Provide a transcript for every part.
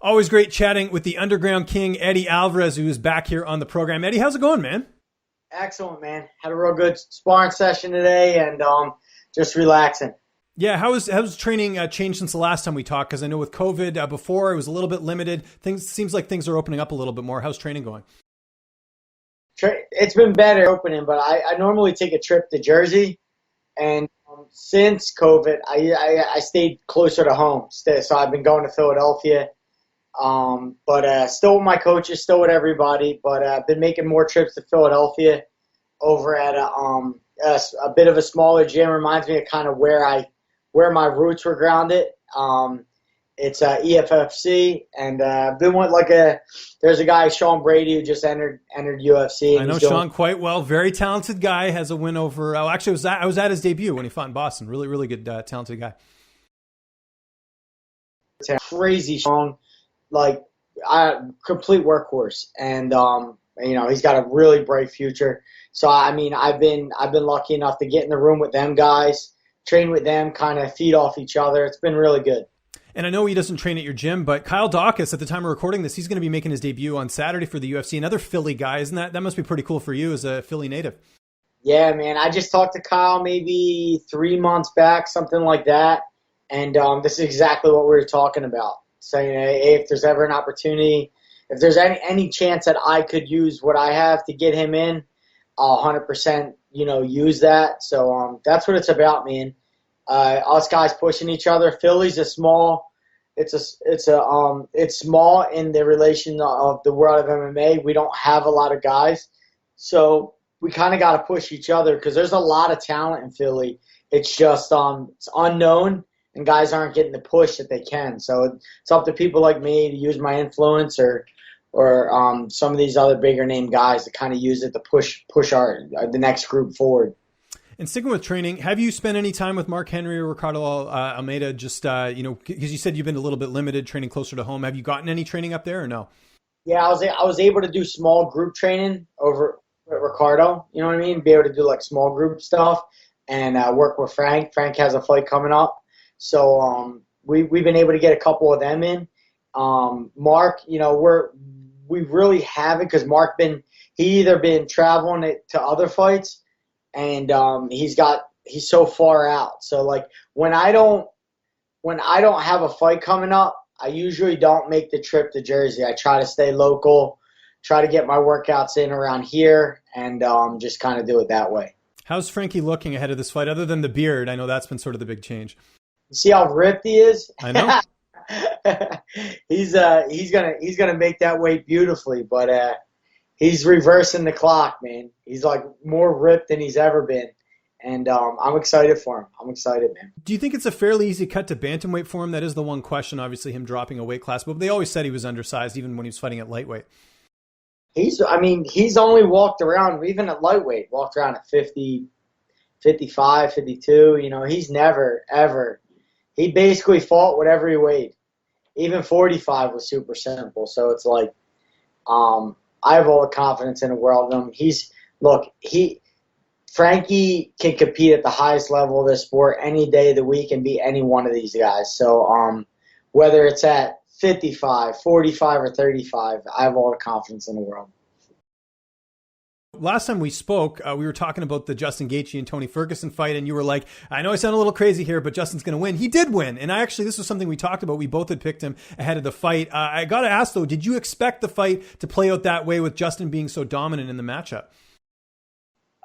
Always great chatting with the Underground King, Eddie Alvarez, who is back here on the program. Eddie, how's it going, man? Excellent, man. Had a real good sparring session today and just relaxing. Yeah, how's training changed since the last time we talked? Because I know with COVID before it was a little bit limited. Seems like things are opening up a little bit more. How's training going? It's been better opening, but I normally take a trip to Jersey, and since COVID, I stayed closer to home. So I've been going to Philadelphia, but still with my coaches, still with everybody. But I've been making more trips to Philadelphia over at a bit of a smaller gym. Reminds me of kind of where my roots were grounded. It's EFFC, and I've been with there's a guy, Sean Brady, who just entered UFC. I know Sean quite well. Very talented guy. Has a win over. Actually, I was at his debut when he fought in Boston. Really, really good, talented guy. It's a crazy Sean, complete workhorse, and he's got a really bright future. So I mean, I've been lucky enough to get in the room with them guys, train with them, kind of feed off each other. It's been really good. And I know he doesn't train at your gym, but Kyle Dawkins, at the time of recording this, he's going to be making his debut on Saturday for the UFC. Another Philly guy, isn't that? That must be pretty cool for you as a Philly native. Yeah, man. I just talked to Kyle maybe 3 months back, something like that. And this is exactly what we were talking about. Saying, hey, if there's ever an opportunity, if there's any chance that I could use what I have to get him in, I'll 100%, use that. So that's what it's about, man. Us guys pushing each other. Philly's it's small in the relation of the world of MMA. We don't have a lot of guys, so we kind of got to push each other because there's a lot of talent in Philly. It's just it's unknown, and guys aren't getting the push that they can. So it's up to people like me to use my influence or some of these other bigger name guys to kind of use it to push the next group forward. And sticking with training, have you spent any time with Mark Henry or Ricardo Almeida? Just because you said you've been a little bit limited, training closer to home. Have you gotten any training up there or no? Yeah, I was able to do small group training over at Ricardo. You know what I mean? Be able to do small group stuff and work with Frank. Frank has a fight coming up, so we've been able to get a couple of them in. Mark, we really haven't because he either been traveling to other fights. And he's so far out. So when I don't have a fight coming up, I usually don't make the trip to Jersey. I try to stay local, try to get my workouts in around here, and just kind of do it that way. How's Frankie looking ahead of this fight? Other than the beard, I know that's been sort of the big change. You see how ripped he is? I know. He's gonna make that weight beautifully, but. He's reversing the clock, man. He's more ripped than he's ever been. And I'm excited for him. I'm excited, man. Do you think it's a fairly easy cut to bantamweight for him? That is the one question, obviously, him dropping a weight class. But they always said he was undersized, even when he was fighting at lightweight. He's only walked around, even at lightweight, walked around at 50, 55, 52. He's never, ever. He basically fought whatever he weighed. Even 45 was super simple. So it's I have all the confidence in the world in him. Frankie can compete at the highest level of the sport any day of the week and beat any one of these guys. So whether it's at 55, 45, or 35, I have all the confidence in the world. Last time we spoke, we were talking about the Justin Gaethje and Tony Ferguson fight, and you were like, I know I sound a little crazy here, but Justin's going to win. He did win. And this was something we talked about. We both had picked him ahead of the fight. I got to ask, though, did you expect the fight to play out that way with Justin being so dominant in the matchup?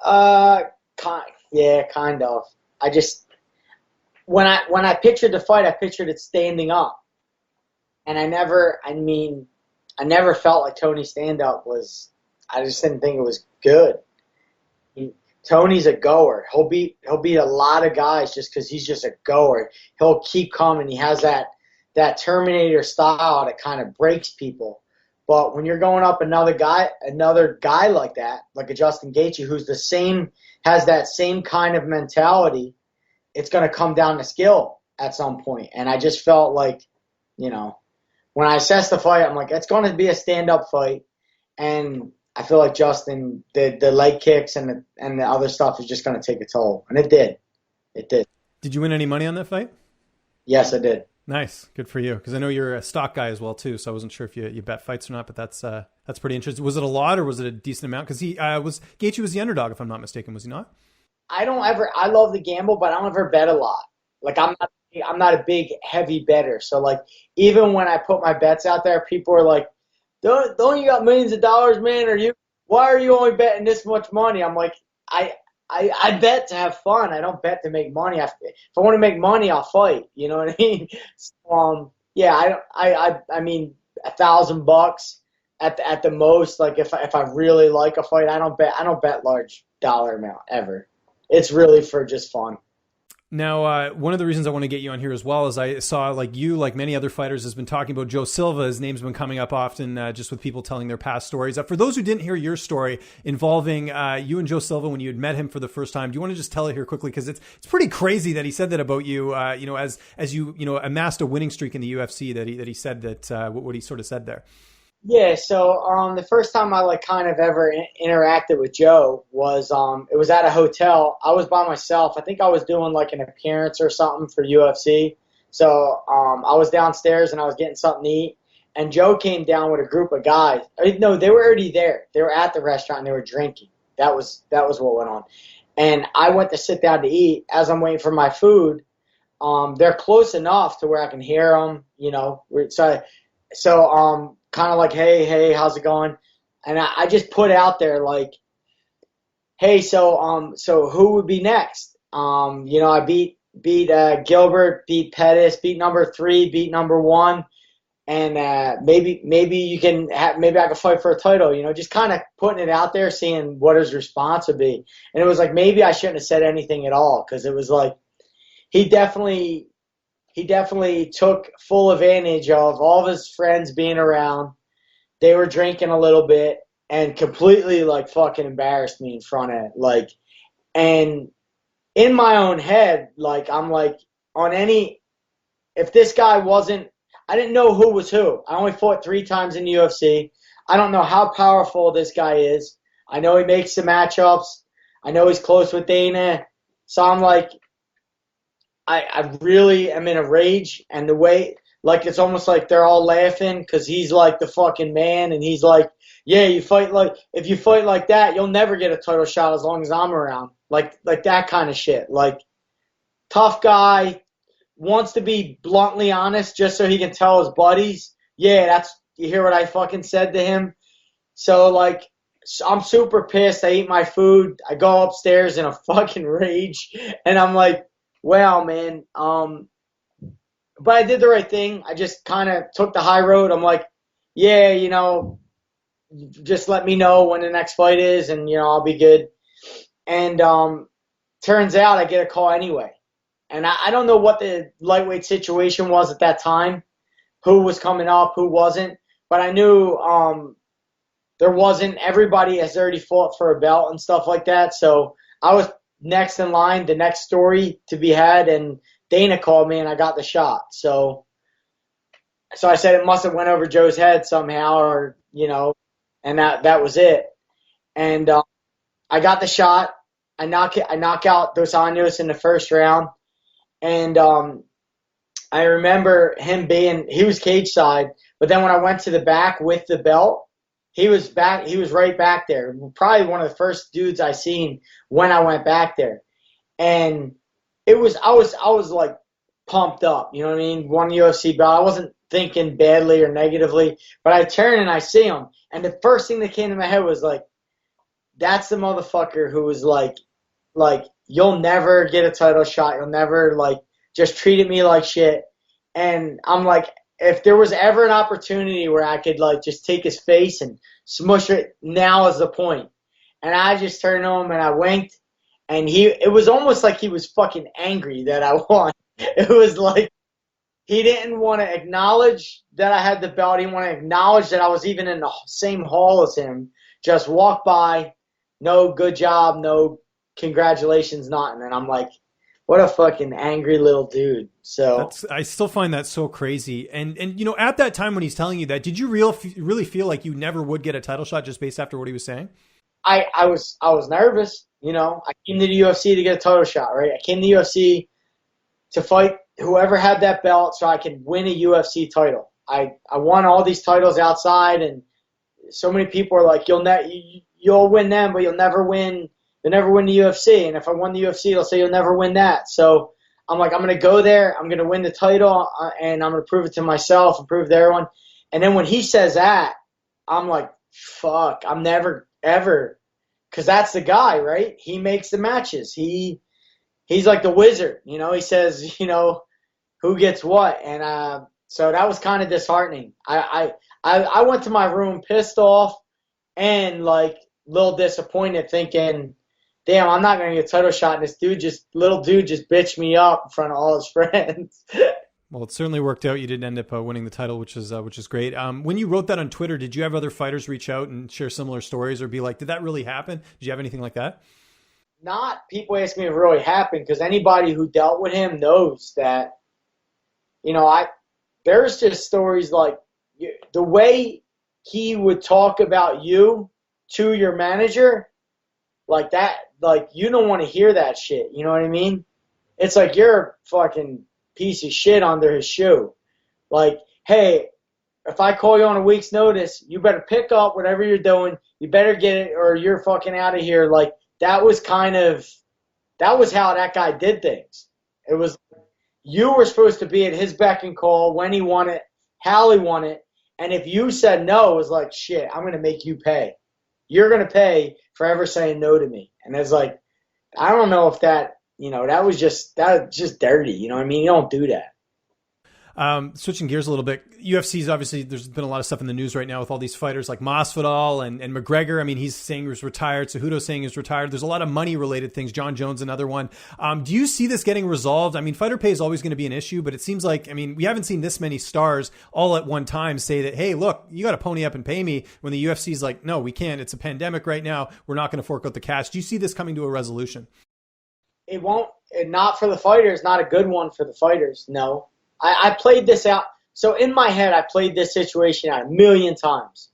Yeah, kind of. I just, when I pictured the fight, I pictured it standing up. And I never felt like Tony's stand-up was, I just didn't think it was good. Tony's a goer. He'll beat a lot of guys just because he's just a goer. He'll keep coming. He has that Terminator style that kind of breaks people. But when you're going up another guy like that, like a Justin Gaethje, who's has that same kind of mentality, it's going to come down to skill at some point. And I just felt when I assessed the fight, I'm it's going to be a stand-up fight, and I feel like Justin, the leg kicks and the other stuff is just going to take a toll. And it did. It did. Did you win any money on that fight? Yes, I did. Nice. Good for you. Because I know you're a stock guy as well too. So I wasn't sure if you bet fights or not, but that's pretty interesting. Was it a lot or was it a decent amount? Because Gaethje was the underdog, if I'm not mistaken, was he not? I love the gamble, but I don't ever bet a lot. Like I'm not a big heavy bettor. So like even when I put my bets out there, people are like, don't you got millions of dollars, man? Why are you only betting this much money? I'm like, I bet to have fun. I don't bet to make money. If I want to make money, I'll fight. You know what I mean? So, yeah, I mean, $1,000 at the most. Like if I really like a fight, I don't bet large dollar amount ever. It's really for just fun. Now, one of the reasons I want to get you on here as well is I saw, like many other fighters, has been talking about Joe Silva. His name's been coming up often, just with people telling their past stories. For those who didn't hear your story involving you and Joe Silva when you had met him for the first time, do you want to just tell it here quickly? Because it's pretty crazy that he said that about you. As you amassed a winning streak in the UFC, that he said that what he sort of said there. Yeah, so the first time I kind of ever interacted with Joe was it was at a hotel. I was by myself. I think I was doing like an appearance or something for UFC. So I was downstairs and I was getting something to eat, and Joe came down with a group of guys. No, they were already there. They were at the restaurant and they were drinking. That was what went on. And I went to sit down to eat. As I'm waiting for my food, they're close enough to where I can hear them. So kind of like, hey, how's it going? And I just put out there like, hey, so who would be next? I beat Gilbert, beat Pettis, beat number 3, beat number 1, and maybe you can maybe I could fight for a title. Just kind of putting it out there, seeing what his response would be. And it was like maybe I shouldn't have said anything at all because it was like he definitely took full advantage of all of his friends being around. They were drinking a little bit and completely fucking embarrassed me in front of it. And in my own head, I'm like, if this guy wasn't, I didn't know who was who. I only fought 3 times in the UFC. I don't know how powerful this guy is. I know he makes the matchups. I know he's close with Dana. So I'm like, I really am in a rage, and the way, it's almost like they're all laughing because he's like the fucking man, and he's like, yeah, if you fight like that, you'll never get a title shot as long as I'm around. Like that kind of shit. Tough guy, wants to be bluntly honest just so he can tell his buddies, yeah, you hear what I fucking said to him? So, I'm super pissed. I eat my food. I go upstairs in a fucking rage, and I'm like, wow, man. But I did the right thing. I just kind of took the high road. I'm like, yeah, just let me know when the next fight is, and, I'll be good. And turns out I get a call anyway. And I don't know what the lightweight situation was at that time, who was coming up, who wasn't. But I knew there wasn't. Everybody has already fought for a belt and stuff like that. So I was next in line, the next story to be had, and Dana called me and I got the shot. So I said it must have went over Joe's head somehow, or and that was it. And I got the shot. I knock out Dos Anjos in the first round, and I remember him he was cage side, but then when I went to the back with the belt, he was right back there. Probably one of the first dudes I seen when I went back there. And I was pumped up, you know what I mean? Won UFC belt. I wasn't thinking badly or negatively, but I turn and I see him. And the first thing that came to my head was that's the motherfucker who was like, you'll never get a title shot. You'll never just treated me like shit. And I'm like, if there was ever an opportunity where I could just take his face and smush it, now is the point. And I just turned to him and I winked, and it was almost like he was fucking angry that I won. It was like he didn't want to acknowledge that I had the belt. He didn't want to acknowledge that I was even in the same hall as him. Just walk by, no good job, no congratulations, nothing. And I'm like, what a fucking angry little dude. So I still find that so crazy. And at that time when he's telling you that, did you really feel like you never would get a title shot just based after what he was saying? I was nervous. I came to the UFC to get a title shot, right? I came to the UFC to fight whoever had that belt so I could win a UFC title. I won all these titles outside, and so many people are like, you'll win them, but you'll never win the UFC. And if I won the UFC, they'll say you'll never win that. So I'm like, I'm going to go there. I'm going to win the title, and I'm going to prove it to myself and prove to everyone. And then when he says that, I'm like, fuck, I'm never, ever. Because that's the guy, right? He makes the matches. He's like the wizard. He says, who gets what. And so that was kind of disheartening. I went to my room pissed off and like a little disappointed, thinking, damn, I'm not going to get a title shot. And this little dude just bitched me up in front of all his friends. Well, it certainly worked out. You didn't end up winning the title, which is great. When you wrote that on Twitter, did you have other fighters reach out and share similar stories, or be like, did that really happen? Did you have anything like that? Not people ask me if it really happened, because anybody who dealt with him knows that, there's just stories like the way he would talk about you to your manager, like that, like you don't want to hear that shit. You know what I mean? It's like you're a fucking piece of shit under his shoe. Like, hey, if I call you on a week's notice, you better pick up whatever you're doing. You better get it, or you're fucking out of here. Like, that was how that guy did things. It was, you were supposed to be at his beck and call when he won it, how he won it. And if you said no, it was like, shit, I'm going to make you pay. You're going to pay for ever saying no to me. And it's like, I don't know if that, that was just dirty. You know what I mean? You don't do that. Switching gears a little bit, UFC's obviously, there's been a lot of stuff in the news right now with all these fighters like Masvidal and McGregor. I mean, he's saying he's retired. Cejudo's saying he's retired. There's a lot of money related things. John Jones, another one. Do you see this getting resolved? I mean, fighter pay is always going to be an issue, but it seems like, I mean, we haven't seen this many stars all at one time say that, hey, look, you got to pony up and pay me, when the UFC's like, no, we can't. It's a pandemic right now. We're not going to fork out the cash. Do you see this coming to a resolution? It won't, not for the fighters, not a good one for the fighters. No, I played this out. So in my head, I played this situation out a million times.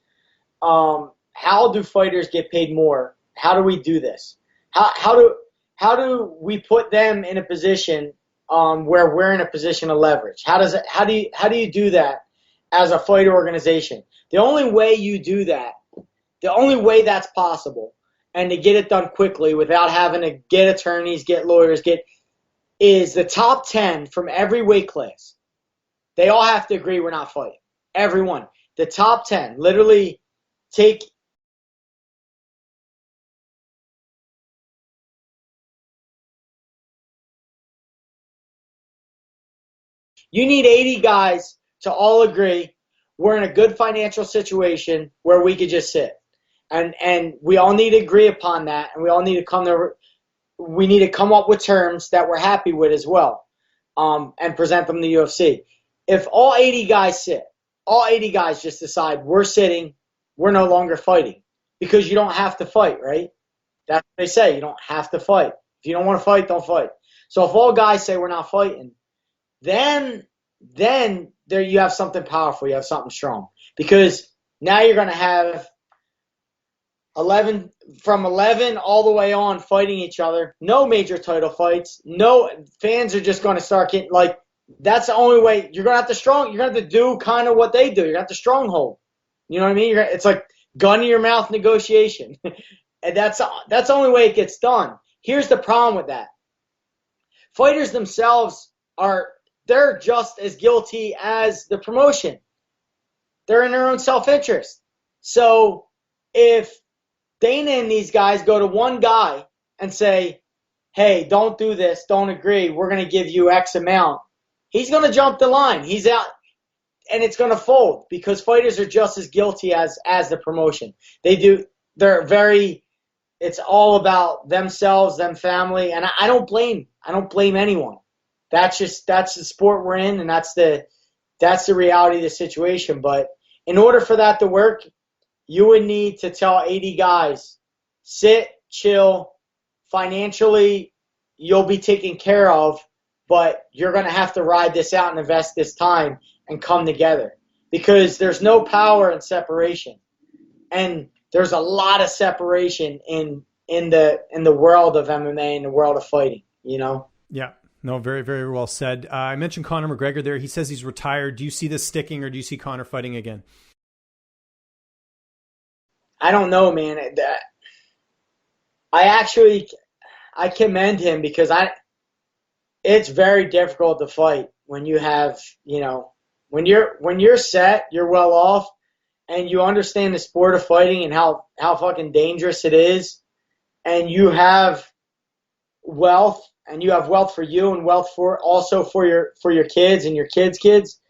How do fighters get paid more? How do we do this? How do we put them in a position where we're in a position of leverage? How do you do that as a fighter organization? The only way you do that, the only way that's possible, and to get it done quickly without having to get attorneys, get lawyers, is the top 10 from every weight class. They all have to agree we're not fighting. Everyone. The top 10. Literally take. You need 80 guys to all agree we're in a good financial situation where we could just sit. And we all need to agree upon that, and we all need to we need to come up with terms that we're happy with as well, and present them to the UFC. If all 80 guys sit, all 80 guys just decide we're sitting, we're no longer fighting, because you don't have to fight, right? That's what they say. You don't have to fight. If you don't want to fight, don't fight. So if all guys say we're not fighting, then there you have something powerful. You have something strong, because now you're going to have 11 all the way on fighting each other. No major title fights. No fans are just going to start getting like. That's the only way. You're gonna have to do kind of what they do. You're gonna have to stronghold. You know what I mean? It's like gun in your mouth negotiation, and that's the only way it gets done. Here's the problem with that: fighters themselves they're just as guilty as the promotion. They're in their own self-interest. So if Dana and these guys go to one guy and say, "Hey, don't do this. Don't agree. We're gonna give you X amount." He's going to jump the line. He's out, and it's going to fold, because fighters are just as guilty as the promotion. It's all about themselves, them family, and I don't blame anyone. That's the sport we're in, and that's the reality of the situation. But in order for that to work, you would need to tell 80 guys, sit, chill, financially, you'll be taken care of. But you're going to have to ride this out and invest this time and come together, because there's no power in separation, and there's a lot of separation in the world of MMA and the world of fighting. Yeah. No, very, very well said. I mentioned Conor McGregor there. He says he's retired. Do you see this sticking, or do you see Conor fighting again? I don't know, man. I commend him because it's very difficult to fight when you have, when you're set, you're well off, and you understand the sport of fighting and how fucking dangerous it is, and you have wealth, and you have wealth for you and wealth for your kids and your kids' kids.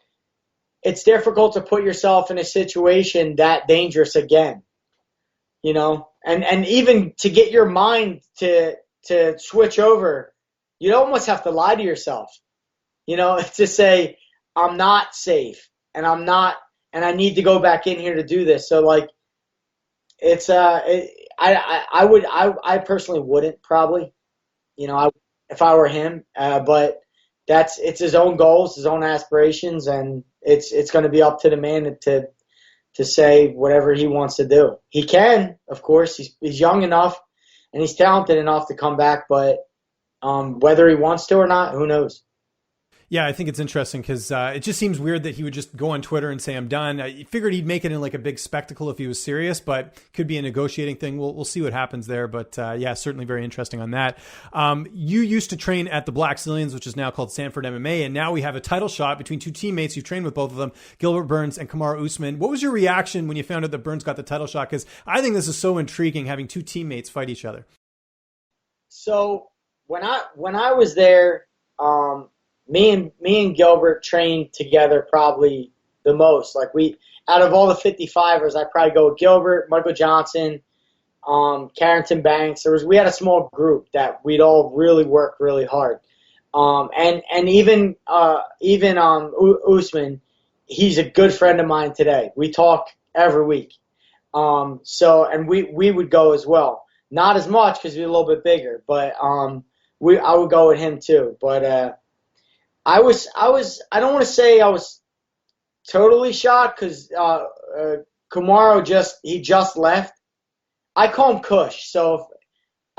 It's difficult to put yourself in a situation that dangerous again, and even to get your mind to switch over, you almost have to lie to yourself, to say, I'm not safe and I need to go back in here to do this. So like, it's, I personally wouldn't probably, if I were him, but it's his own goals, his own aspirations, and it's going to be up to the man to say whatever he wants to do. He can, of course, he's young enough and he's talented enough to come back, but whether he wants to or not, who knows? Yeah, I think it's interesting because it just seems weird that he would just go on Twitter and say, I'm done. I figured he'd make it in like a big spectacle if he was serious, but could be a negotiating thing. We'll see what happens there. But yeah, certainly very interesting on that. You used to train at the Black Zillions, which is now called Sanford MMA, and now we have a title shot between two teammates. You've trained with both of them, Gilbert Burns and Kamaru Usman. What was your reaction when you found out that Burns got the title shot? Because I think this is so intriguing, having two teammates fight each other. So when I was there, me and Gilbert trained together probably the most. Like out of all the 55ers, I'd probably go with Gilbert, Michael Johnson, Carrington Banks. We had a small group that we'd all really work really hard. And even Usman, he's a good friend of mine today. We talk every week. And we would go as well. Not as much because we're a little bit bigger, but I would go with him too. But I don't want to say I was totally shocked because Kamaru just left. I call him Kush, so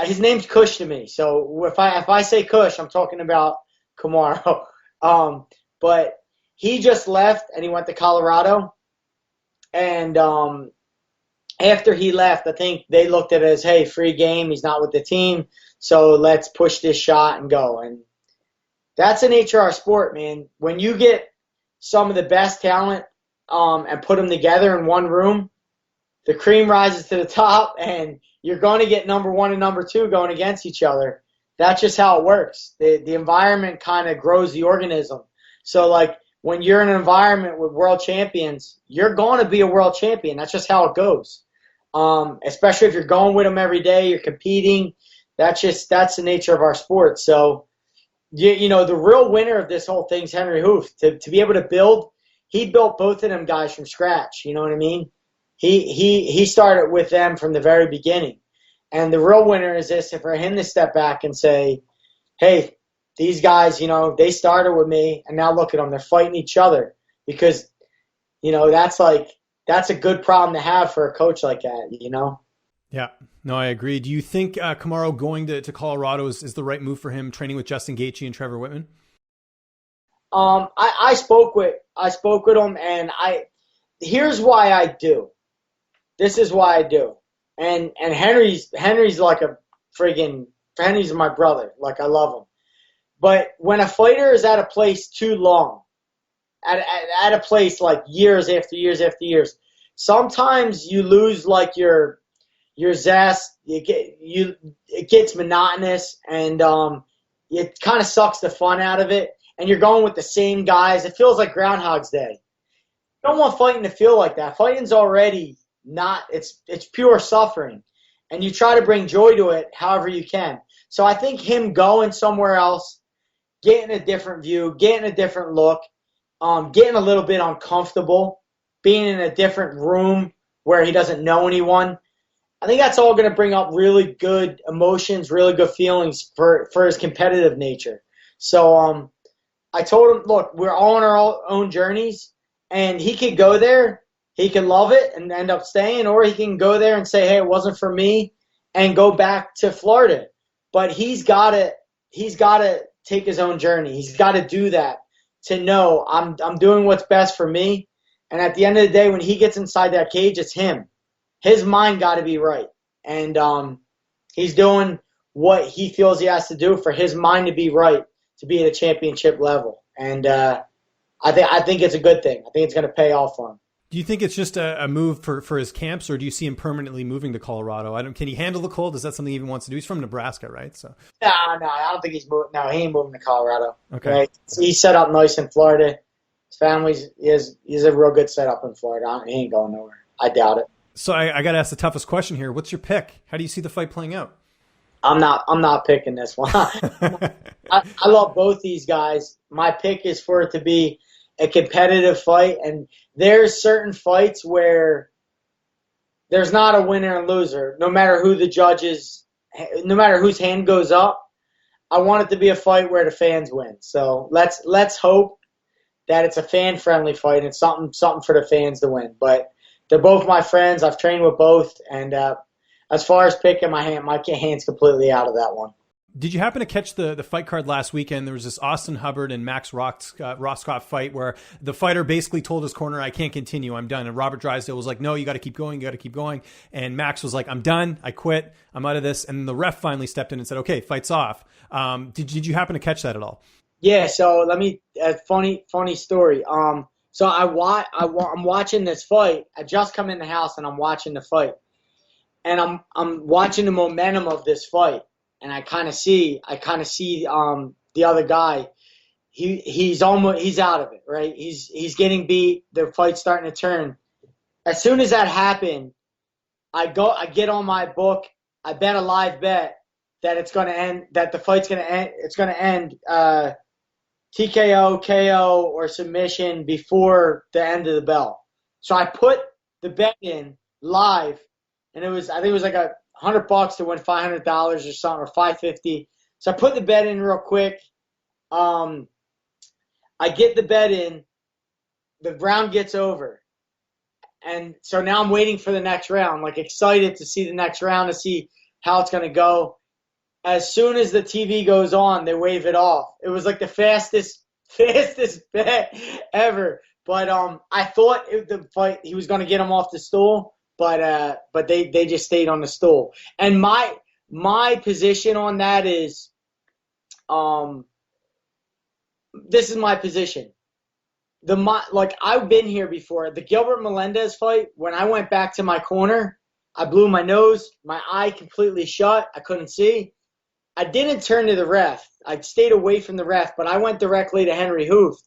his name's Kush to me. So if I say Kush, I'm talking about Kamaru. But he just left and he went to Colorado, and after he left, I think they looked at it as, hey, free game. He's not with the team, so let's push this shot and go. And that's the nature of our sport, man. When you get some of the best talent and put them together in one room, the cream rises to the top, and you're going to get number one and number two going against each other. That's just how it works. The environment kind of grows the organism. So, like, when you're in an environment with world champions, you're going to be a world champion. That's just how it goes. Especially if you're going with them every day, you're competing. That's the nature of our sport. So, the real winner of this whole thing is Henry Hoof. To be able to build, he built both of them guys from scratch. You know what I mean? He started with them from the very beginning. And the real winner is this, for him to step back and say, hey, these guys, they started with me, and now look at them. They're fighting each other because, that's a good problem to have for a coach like that, Yeah, no, I agree. Do you think Kamaru going to Colorado is the right move for him, training with Justin Gaethje and Trevor Whitman? I spoke with him, and here's why I do. This is why I do. And Henry's like Henry's my brother. Like, I love him. But when a fighter is at a place too long, at a place like years after years after years, sometimes you lose like your zest. It gets monotonous, and it kind of sucks the fun out of it. And you're going with the same guys. It feels like Groundhog's Day. You don't want fighting to feel like that. Fighting's already not. It's pure suffering, and you try to bring joy to it however you can. So I think him going somewhere else, getting a different view, getting a different look, getting a little bit uncomfortable, being in a different room where he doesn't know anyone. I think that's all going to bring up really good emotions, really good feelings for his competitive nature. So I told him, look, we're all on our own journeys, and he could go there, he can love it and end up staying, or he can go there and say, hey, it wasn't for me, and go back to Florida. But he's got to take his own journey. He's got to do that to know I'm doing what's best for me. And at the end of the day, when he gets inside that cage, it's him. His mind got to be right. And he's doing what he feels he has to do for his mind to be right, to be at a championship level. And I think it's a good thing. I think it's going to pay off for him. Do you think it's just a move for his camps, or do you see him permanently moving to Colorado? Can he handle the cold? Is that something he even wants to do? He's from Nebraska, right? So No, I don't think he's moving. No, he ain't moving to Colorado. Okay. Right? He's set up nice in Florida. His family's he's a real good setup in Florida. He ain't going nowhere. I doubt it. So I got to ask the toughest question here. What's your pick? How do you see the fight playing out? I'm not picking this one. I love both these guys. My pick is for it to be a competitive fight, and there's certain fights where there's not a winner and loser. No matter who the judges, no matter whose hand goes up, I want it to be a fight where the fans win. So let's hope that it's a fan-friendly fight and something for the fans to win. But they're both my friends. I've trained with both, and as far as picking my hand's completely out of that one. Did you happen to catch the fight card last weekend? There was this Austin Hubbard and Max Rohskopf fight where the fighter basically told his corner, I can't continue, I'm done. And Robert Drysdale was like, no, you got to keep going, you got to keep going. And Max was like, I'm done, I quit, I'm out of this. And the ref finally stepped in and said, okay, fight's off. Did you happen to catch that at all? Yeah, so let me funny story. So I'm watching this fight. I just come in the house and I'm watching the fight. And I'm watching the momentum of this fight. And I kind of see the other guy. He's out of it, right? He's getting beat. The fight's starting to turn. As soon as that happened, I get on my book. I bet a live bet that it's going to end. That the fight's going to end. It's going to end TKO, KO, or submission before the end of the bell. So I put the bet in live, and I think it was like $100 to win $500 or something, or $550. So I put the bet in real quick. I get the bet in. The round gets over. And so now I'm waiting for the next round, like excited to see the next round, to see how it's going to go. As soon as the TV goes on, they wave it off. It was like the fastest bet ever. But I thought the fight, he was going to get him off the stool. But they just stayed on the stool. And my position on that is, this is my position. I've been here before. The Gilbert Melendez fight, when I went back to my corner, I blew my nose, my eye completely shut, I couldn't see. I didn't turn to the ref. I stayed away from the ref, but I went directly to Henry Hooft,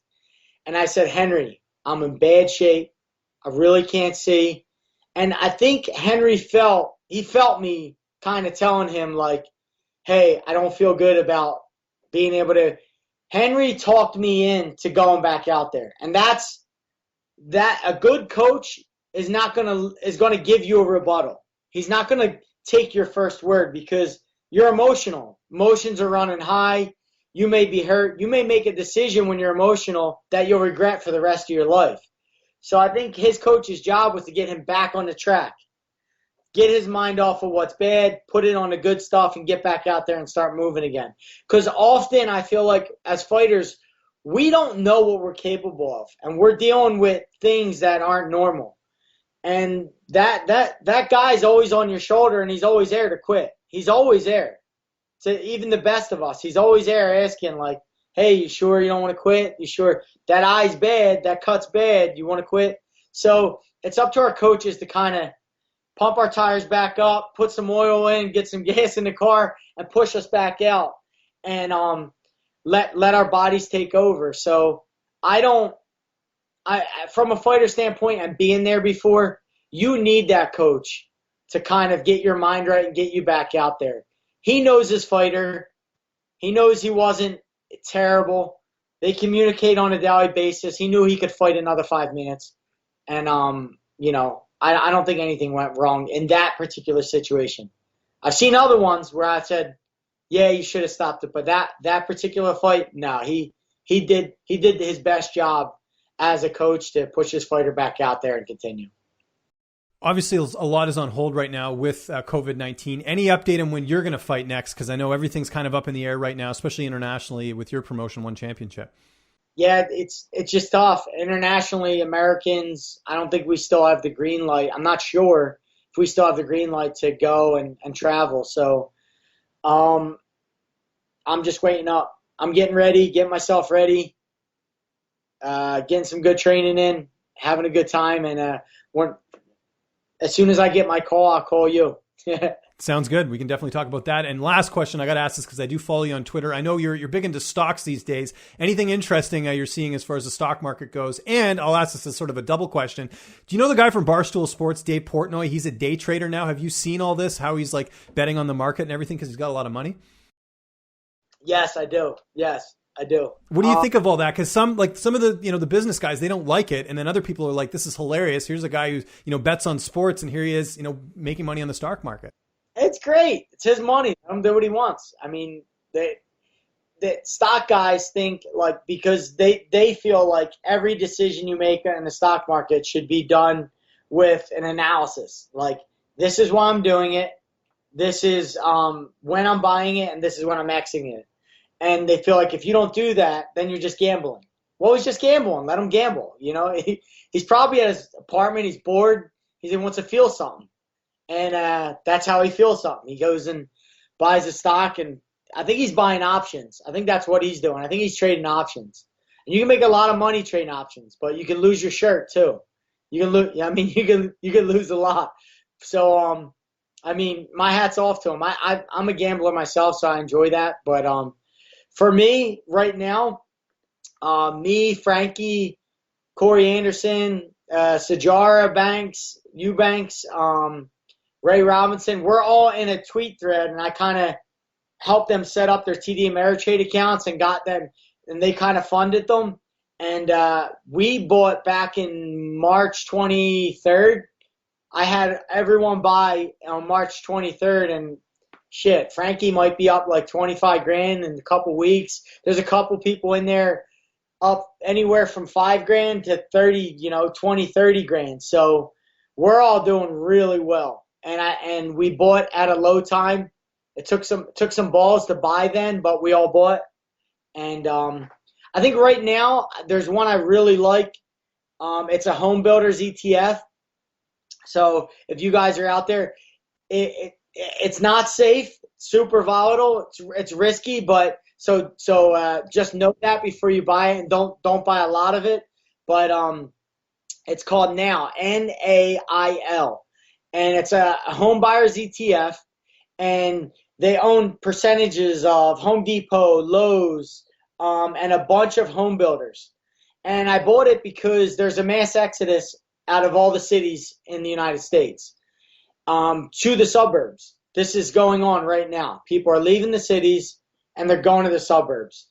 and I said, Henry, I'm in bad shape. I really can't see. And I think Henry felt me kind of telling him, like, hey, I don't feel good about being able to. Henry talked me into going back out there. And that's a good coach is going to give you a rebuttal. He's not going to take your first word because you're emotional. Emotions are running high. You may be hurt. You may make a decision when you're emotional that you'll regret for the rest of your life. So I think his coach's job was to get him back on the track, get his mind off of what's bad, put it on the good stuff, and get back out there and start moving again. Because often I feel like as fighters, we don't know what we're capable of, and we're dealing with things that aren't normal. And that guy's always on your shoulder, and he's always there to quit. He's always there. So even the best of us, he's always there asking, like, hey, you sure you don't want to quit? You sure that eye's bad, that cut's bad, you want to quit? So it's up to our coaches to kind of pump our tires back up, put some oil in, get some gas in the car, and push us back out, and let our bodies take over. So from a fighter standpoint, and being there before, you need that coach to kind of get your mind right and get you back out there. He knows his fighter. He knows he wasn't terrible. They communicate on a daily basis. He knew he could fight another 5 minutes. And, I don't think anything went wrong in that particular situation. I've seen other ones where I said, yeah, you should have stopped it. But that particular fight, no, he did his best job as a coach to push his fighter back out there and continue. Obviously, a lot is on hold right now with COVID-19. Any update on when you're going to fight next? Because I know everything's kind of up in the air right now, especially internationally with your promotion, One Championship. Yeah, it's just tough. Internationally, Americans, I don't think we still have the green light. I'm not sure if we still have the green light to go and travel. So I'm just waiting up. I'm getting ready, getting myself ready, getting some good training in, having a good time. And as soon as I get my call, I'll call you. Sounds good. We can definitely talk about that. And last question, I got to ask this because I do follow you on Twitter. I know you're big into stocks these days. Anything interesting you're seeing as far as the stock market goes? And I'll ask this as sort of a double question. Do you know the guy from Barstool Sports, Dave Portnoy? He's a day trader now. Have you seen all this? How he's like betting on the market and everything because he's got a lot of money? Yes, I do. Yes, I do. What do you think of all that? Because some of the the business guys, they don't like it, and then other people are like, "This is hilarious." Here's a guy who bets on sports, and here he is, making money on the stock market. It's great. It's his money. Let him do what he wants. I mean, the stock guys think because they feel like every decision you make in the stock market should be done with an analysis. Like, this is why I'm doing it. This is when I'm buying it, and this is when I'm exiting it. And they feel like if you don't do that, then you're just gambling. Well, he's just gambling. Let him gamble. He's probably at his apartment. He's bored. He wants to feel something. And that's how he feels something. He goes and buys a stock, and I think he's buying options. I think that's what he's doing. I think he's trading options. And you can make a lot of money trading options, but you can lose your shirt too. You can lose. I mean, you can lose a lot. So my hat's off to him. I'm a gambler myself, so I enjoy that. But for me right now, me, Frankie, Corey Anderson, Sajara Banks, Eubanks, Ray Robinson, we're all in a tweet thread, and I kind of helped them set up their TD Ameritrade accounts and got them, and they kind of funded them. And we bought back in March 23rd. I had everyone buy on March 23rd, and shit, Frankie might be up like 25 grand in a couple weeks. There's a couple people in there up anywhere from 5 grand to 30, 20, 30 grand. So we're all doing really well. And we bought at a low time. It took some balls to buy then, but we all bought. And I think right now there's one I really like. It's a home builders ETF. So if you guys are out there, it's not safe, super volatile, it's risky, but so just note that before you buy it, and don't buy a lot of it. But it's called NAIL, NAIL, and it's a home buyers ETF, and they own percentages of Home Depot, Lowe's, and a bunch of home builders. And I bought it because there's a mass exodus out of all the cities in the United States to the suburbs. This is going on right now. People are leaving the cities and they're going to the suburbs.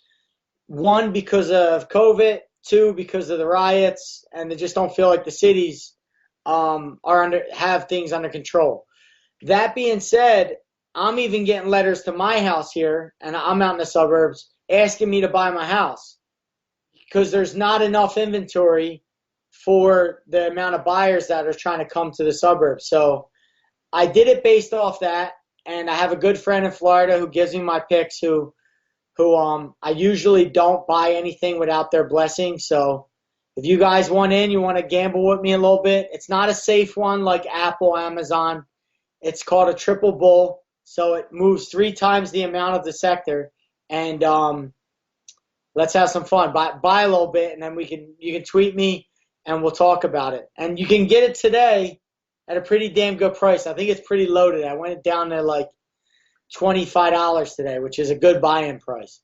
One, because of COVID. Two, because of the riots, and they just don't feel like the cities have things under control. That being said, I'm even getting letters to my house here, and I'm out in the suburbs, asking me to buy my house because there's not enough inventory for the amount of buyers that are trying to come to the suburbs. So I did it based off that, and I have a good friend in Florida who gives me my picks who I usually don't buy anything without their blessing. So if you guys want in, you want to gamble with me a little bit, it's not a safe one like Apple, Amazon. It's called a triple bull. So it moves 3 times the amount of the sector. And let's have some fun. Buy a little bit, and then you can tweet me and we'll talk about it. And you can get it today at a pretty damn good price. I think it's pretty low today. I went down to like $25 today, which is a good buy-in price.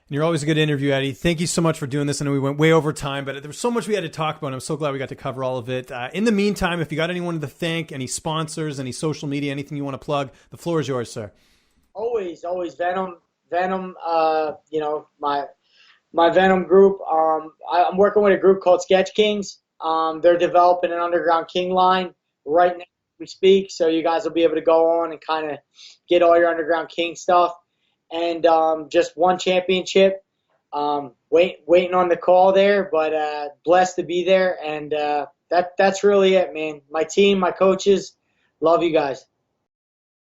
And you're always a good interview, Eddie. Thank you so much for doing this. I know we went way over time, but there was so much we had to talk about, and I'm so glad we got to cover all of it. In the meantime, if you got anyone to thank, any sponsors, any social media, anything you want to plug, the floor is yours, sir. Always Venom, my Venom group. I'm working with a group called Sketch Kings. They're developing an Underground King line right now as we speak, so you guys will be able to go on and kind of get all your Underground King stuff. And just One Championship, waiting on the call there, but blessed to be there. And that's really it, man. My team, my coaches, love you guys.